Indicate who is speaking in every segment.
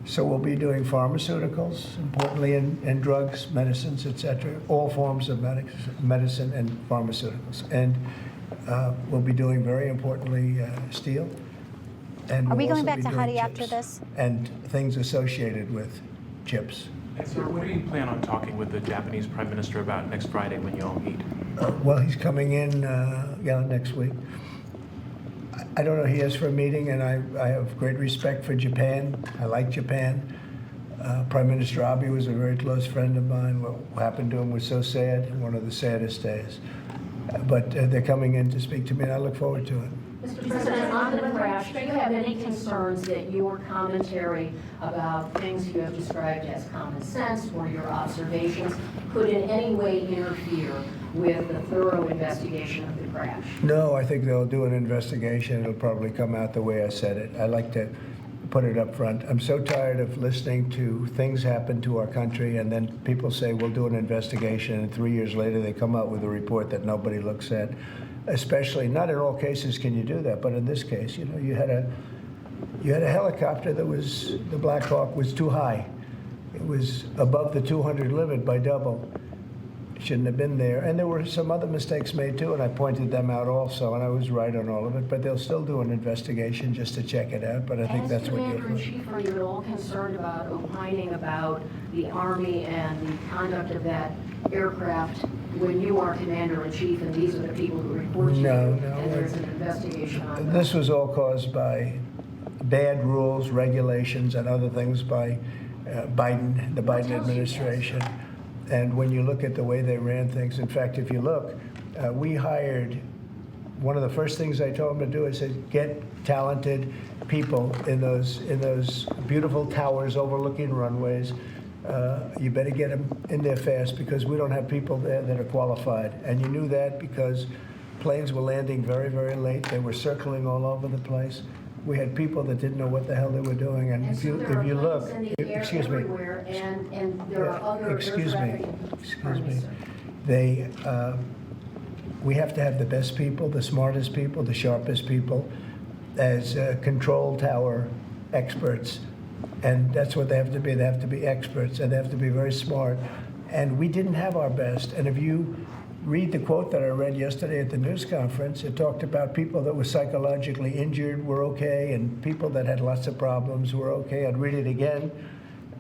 Speaker 1: So we'll be doing pharmaceuticals, importantly, and drugs, medicines, etc., all forms of medicine and pharmaceuticals. And we'll be doing, very importantly, steel. And
Speaker 2: Are we
Speaker 1: we'll
Speaker 2: going
Speaker 1: also
Speaker 2: back
Speaker 1: be
Speaker 2: to Hadi
Speaker 1: doing
Speaker 2: after
Speaker 1: chips
Speaker 2: this?
Speaker 1: and things associated with chips.
Speaker 3: And sir, what do you plan on talking with the Japanese Prime Minister about next Friday when you all meet?
Speaker 1: Well, he's coming in, next week. I don't know, he asked for a meeting, and I have great respect for Japan. I like Japan. Prime Minister Abe was a very close friend of mine. What happened to him was so sad, one of the saddest days. But they're coming in to speak to me, and I look forward to it.
Speaker 4: Mr. President, on the crash, do you have any concerns that your commentary about things you have described as common sense or your observations could in any way interfere with the thorough investigation of the crash?
Speaker 1: No, I think they'll do an investigation. It'll probably come out the way I said it. I like to put it up front. I'm so tired of listening to things happen to our country, and then people say, we'll do an investigation, and 3 years later they come out with a report that nobody looks at. Especially, not in all cases can you do that, but in this case, you know, you had a helicopter that was, the Black Hawk was too high. It was above the 200 limit by double. Shouldn't have been there. And there were some other mistakes made too, and I pointed them out also, and I was right on all of it, but they'll still do an investigation just to check it out, but I think that's what you're doing.
Speaker 4: As Commander-in-Chief, are you at all concerned about opining about the Army and the conduct of that aircraft when you are Commander-in-Chief and these are the people who report to you?
Speaker 1: No.
Speaker 4: And there's an investigation on them?
Speaker 1: This was all caused by bad rules, regulations, and other things by Biden, the Biden administration. And when you look at the way they ran things, in fact, if you look, we hired, one of the first things I told them to do, I said, get talented people in those beautiful towers overlooking runways. You better get them in there fast because we don't have people there that are qualified. And you knew that because planes were landing very, very late. They were circling all over the place. We had people that didn't know what the hell they were doing. And if you look, excuse me.
Speaker 4: And there are other
Speaker 1: excuse me. We have to have the best people, the smartest people, the sharpest people as control tower experts. And that's what they have to be. They have to be experts, and they have to be very smart. And we didn't have our best. And if you read the quote that I read yesterday at the news conference, it talked about people that were psychologically injured were okay, and people that had lots of problems were okay. I'd read it again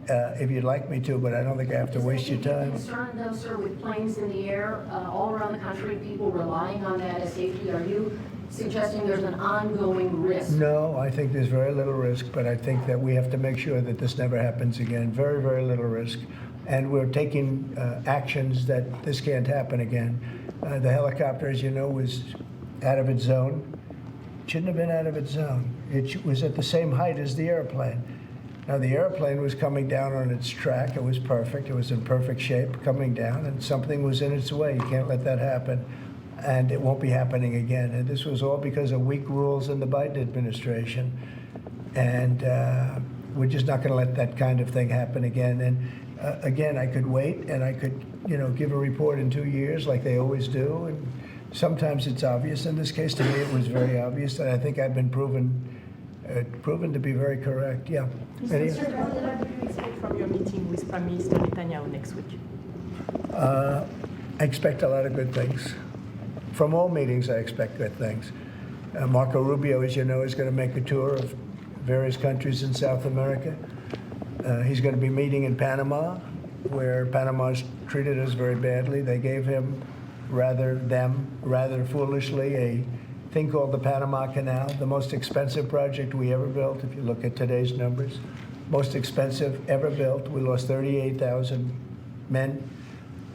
Speaker 1: if you'd like me to, but I don't think I have to waste your time.
Speaker 4: Is there any concern, though, sir, with planes in the air all around the country, people relying on that as safety? Are you suggesting there's an ongoing risk?
Speaker 1: No, I think there's very little risk, but I think that we have to make sure that this never happens again. Very, very little risk. And we're taking actions that this can't happen again. The helicopter, as you know, was out of its zone. It shouldn't have been out of its zone. It was at the same height as the airplane. Now, the airplane was coming down on its track. It was perfect. It was in perfect shape coming down, and something was in its way. You can't let that happen. And it won't be happening again. And this was all because of weak rules in the Biden administration. And we're just not going to let that kind of thing happen again. And again, I could wait and I could, give a report in 2 years like they always do. And sometimes it's obvious. In this case, to me, it was very obvious. And I think I've been proven to be very correct. Yeah.
Speaker 5: Mr. President, what do you expect from your meeting with Prime Minister Netanyahu next week?
Speaker 1: I expect a lot of good things. From all meetings, I expect good things. Marco Rubio, as you know, is going to make a tour of various countries in South America. He's going to be meeting in Panama, where Panama's treated us very badly. They gave him, rather foolishly, a thing called the Panama Canal, the most expensive project we ever built, if you look at today's numbers. Most expensive ever built. We lost 38,000 men.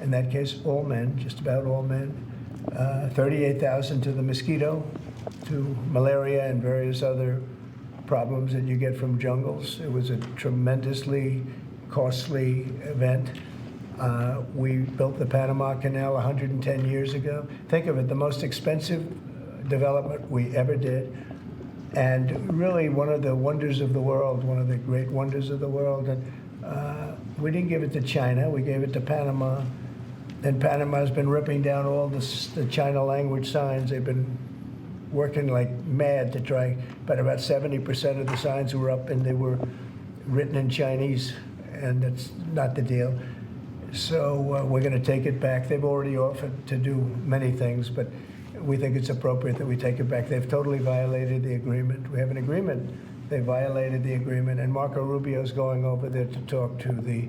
Speaker 1: In that case, all men, just about all men. 38,000 to the mosquito, to malaria and various other problems that you get from jungles. It was a tremendously costly event. We built the Panama Canal 110 years ago. Think of it, the most expensive development we ever did, and really one of the wonders of the world, one of the great wonders of the world. And we didn't give it to China, we gave it to Panama. And Panama's been ripping down all the China language signs. They've been working like mad to try, but about 70% of the signs were up, and they were written in Chinese, and that's not the deal. So we're going to take it back. They've already offered to do many things, but we think it's appropriate that we take it back. They've totally violated the agreement. We have an agreement. They violated the agreement, and Marco Rubio's going over there to talk to the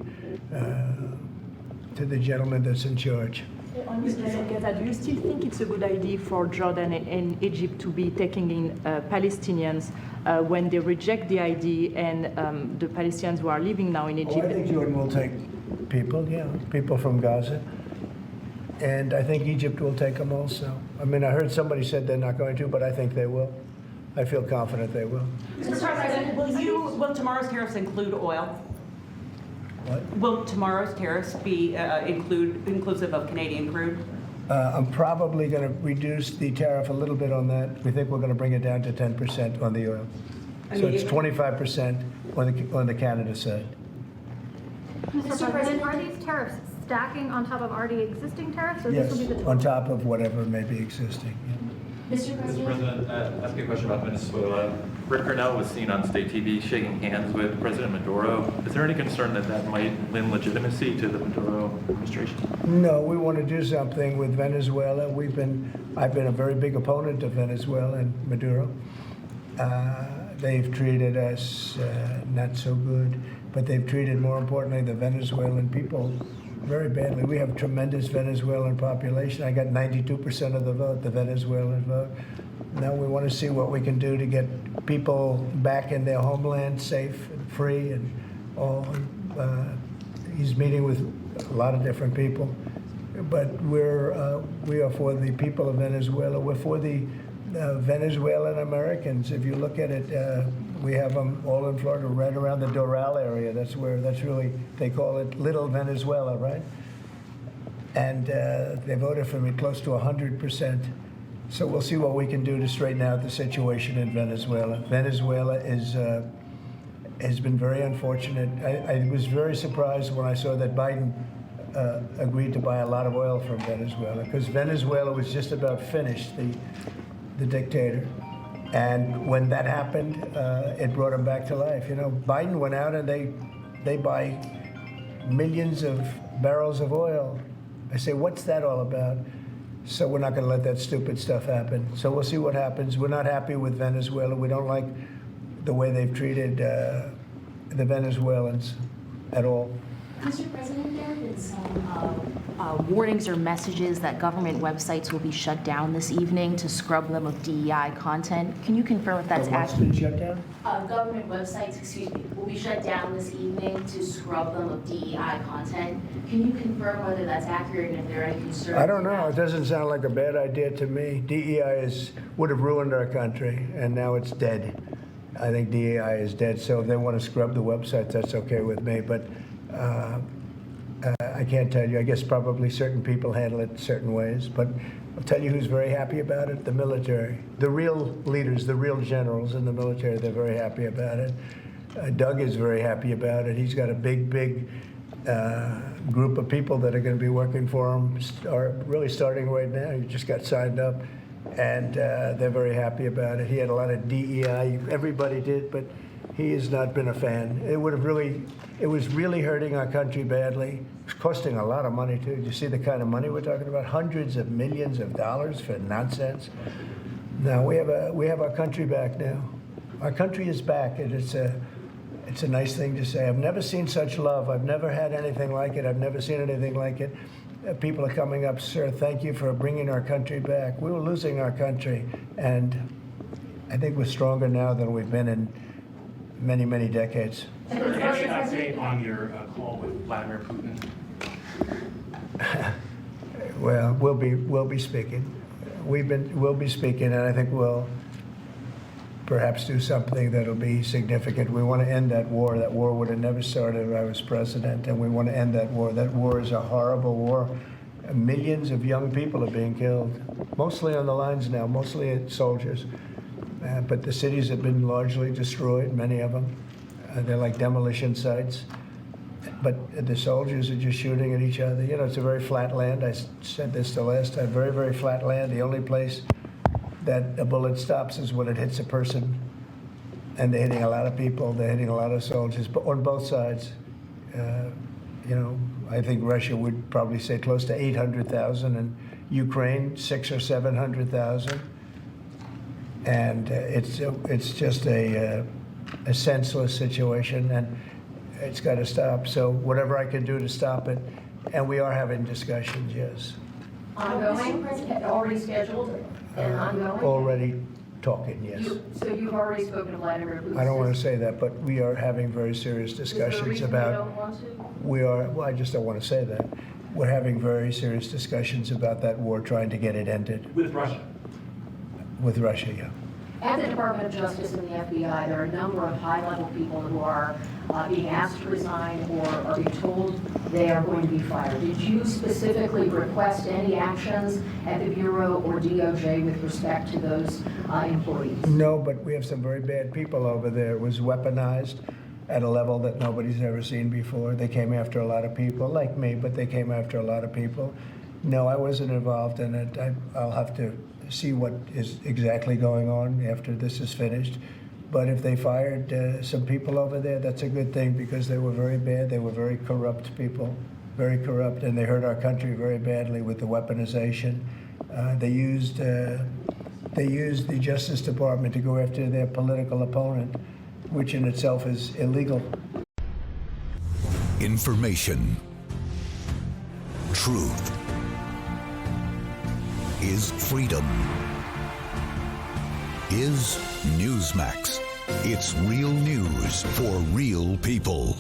Speaker 1: gentleman that's in charge.
Speaker 5: Mr. Gaza, do you still think it's a good idea for Jordan and Egypt to be taking in Palestinians when they reject the idea and the Palestinians who are living now in
Speaker 1: Oh,
Speaker 5: Egypt?
Speaker 1: I think Jordan will take people, people from Gaza. And I think Egypt will take them also. I mean, I heard somebody said they're not going to, but I think they will. I feel confident they will.
Speaker 2: Mr. President, will tomorrow's tariffs include oil?
Speaker 1: What?
Speaker 2: Will tomorrow's tariffs be inclusive of Canadian crude?
Speaker 1: I'm probably going to reduce the tariff a little bit on that. We think we're going to bring it down to 10% on the oil. So it's 25% on the Canada side.
Speaker 6: Mr. President, are these tariffs stacking on top of already existing tariffs, or this
Speaker 1: Yes,
Speaker 6: will be the total?
Speaker 1: on top of whatever may be existing. Yeah.
Speaker 4: Mr.
Speaker 7: Mr.
Speaker 4: President?
Speaker 7: President, ask you a question about Venezuela. Rick Cornell was seen on state TV shaking hands with President Maduro. Is there any concern that that might lend legitimacy to the Maduro administration?
Speaker 1: No, we want to do something with Venezuela. I've been a very big opponent of Venezuela and Maduro. They've treated us not so good, but they've treated, more importantly, the Venezuelan people very badly. We have tremendous Venezuelan population. I got 92% of the vote, the Venezuelan vote. Now we want to see what we can do to get people back in their homeland safe and free and all. He's meeting with a lot of different people, but we are for the people of Venezuela. We're for the Venezuelan Americans. If you look at it, we have them all in Florida, right around the Doral area. That's really, they call it Little Venezuela, right? And they voted for me close to 100%. So we'll see what we can do to straighten out the situation in Venezuela. Venezuela has been very unfortunate. I was very surprised when I saw that Biden agreed to buy a lot of oil from Venezuela, because Venezuela was just about finished, the dictator. And when that happened, it brought him back to life. You know, Biden went out and they buy millions of barrels of oil. I say, what's that all about? So we're not going to let that stupid stuff happen. So we'll see what happens. We're not happy with Venezuela. We don't like the way they've treated the Venezuelans at all.
Speaker 8: Mr. President, there have been some warnings or messages that government websites will be shut down this evening to scrub them of DEI content. Can you confirm if that's
Speaker 1: What's
Speaker 8: accurate?
Speaker 1: been shut down?
Speaker 8: Government websites, will be shut down this evening to scrub them of DEI content. Can you confirm whether that's accurate and if there are any concerns?
Speaker 1: I don't know. It
Speaker 8: about-
Speaker 1: doesn't sound like a bad idea to me. DEI would have ruined our country, and now it's dead. I think DEI is dead. So if they want to scrub the website, that's okay with me. But I can't tell you. I guess probably certain people handle it certain ways. But I'll tell you who's very happy about it: the military. The real leaders, the real generals in the military, they're very happy about it. Doug is very happy about it. He's got a big group of people that are going to be working for him, really starting right now. He just got signed up, and they're very happy about it. He had a lot of DEI. Everybody did, but he has not been a fan. It was really hurting our country badly. It's costing a lot of money too. Do you see the kind of money we're talking about? Hundreds of millions of dollars for nonsense. Now we have our country back now. Our country is back, and it's a nice thing to say. I've never seen such love. I've never had anything like it. I've never seen anything like it. People are coming up, sir, thank you for bringing our country back. We were losing our country, and I think we're stronger now than we've been in many, many decades.
Speaker 3: Any update on your call with Vladimir Putin?
Speaker 1: Well, we'll be speaking. We'll be speaking, and I think we'll perhaps do something that'll be significant. We want to end that war. That war would have never started if I was president, and we want to end that war. That war is a horrible war. Millions of young people are being killed, mostly on the lines now, mostly soldiers. But the cities have been largely destroyed, many of them. They're like demolition sites. But the soldiers are just shooting at each other. You know, it's a very flat land. I said this the last time, very, very flat land. The only place that a bullet stops is when it hits a person and they're hitting a lot of people. They're hitting a lot of soldiers, but on both sides. You know, I think Russia would probably say close to 800,000, and Ukraine 600,000 or 700,000. And it's just a senseless situation, and it's got to stop. So whatever I can do to stop it, and we are having discussions, yes.
Speaker 4: Ongoing, already scheduled, and ongoing?
Speaker 1: Already talking, yes.
Speaker 4: So you've already spoken to Vladimir Putin?
Speaker 1: I don't want to say that, but we are having very serious discussions about.
Speaker 4: Is there a reason you don't want to?
Speaker 1: We are. Well, I just don't want to say that. We're having very serious discussions about that war, trying to get it ended.
Speaker 3: With Russia?
Speaker 1: With Russia, yeah.
Speaker 4: At the Department of Justice and the FBI, there are a number of high-level people who are being asked to resign or are being told they are going to be fired. Did you specifically request any actions at the Bureau or DOJ with respect to those employees?
Speaker 1: No, but we have some very bad people over there. It was weaponized at a level that nobody's ever seen before. They came after a lot of people, like me, but they came after a lot of people. No, I wasn't involved in it. I'll have to see what is exactly going on after this is finished. But if they fired some people over there, that's a good thing, because they were very bad. They were very corrupt people, very corrupt, and they hurt our country very badly with the weaponization. They used the Justice Department to go after their political opponent, which in itself is illegal.
Speaker 9: Information. Truth is freedom. Is Newsmax. It's real news for real people.